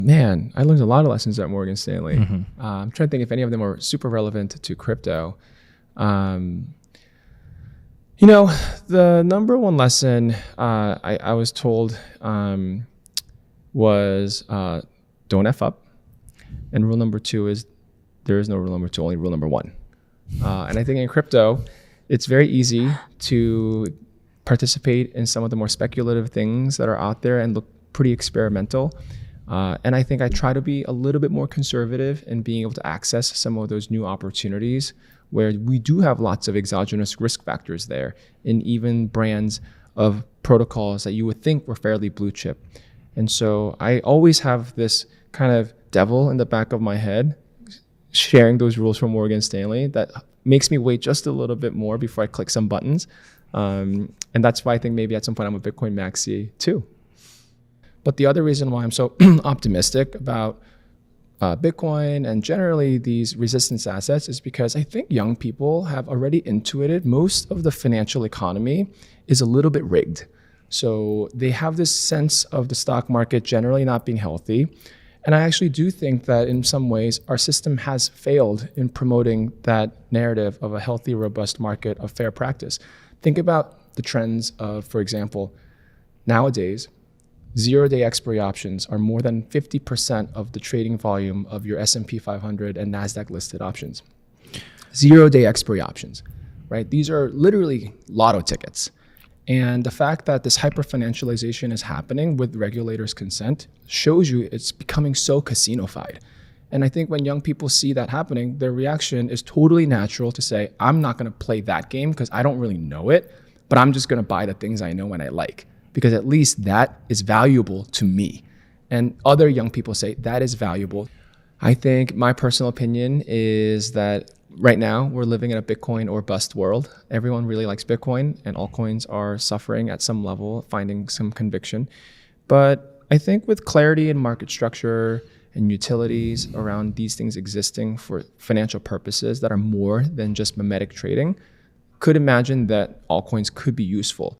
Man, I learned a lot of lessons at Morgan Stanley. I'm trying to think if any of them are super relevant to crypto. The number one lesson I was told was don't F up. And rule number 2 is there is no rule number 2, only rule number 1. And I think in crypto, it's very easy to participate in some of the more speculative things that are out there and look pretty experimental. And I think I try to be a little bit more conservative in being able to access some of those new opportunities where we do have lots of exogenous risk factors there in even brands of protocols that you would think were fairly blue chip. And so I always have this kind of devil in the back of my head sharing those rules from Morgan Stanley that makes me wait just a little bit more before I click some buttons. And that's why I think maybe at some point I'm a Bitcoin maxi too. But the other reason why I'm so optimistic about Bitcoin and generally these resistance assets is because I think young people have already intuited most of the financial economy is a little bit rigged. So they have this sense of the stock market generally not being healthy. And I actually do think that in some ways our system has failed in promoting that narrative of a healthy, robust market of fair practice. Think about the trends of, for example, nowadays, zero-day expiry options are more than 50% of the trading volume of your S&P 500 and NASDAQ listed options. Zero-day expiry options, right? These are literally lotto tickets. And the fact that this hyper-financialization is happening with regulators' consent shows you it's becoming so casino-fied. And I think when young people see that happening, their reaction is totally natural to say, I'm not gonna play that game because I don't really know it, but I'm just gonna buy the things I know and I like, because at least that is valuable to me. And other young people say that is valuable. I think my personal opinion is that right now we're living in a Bitcoin or bust world. Everyone really likes Bitcoin and altcoins are suffering at some level, finding some conviction. But I think with clarity in market structure and utilities around these things existing for financial purposes that are more than just mimetic trading, could imagine that altcoins could be useful.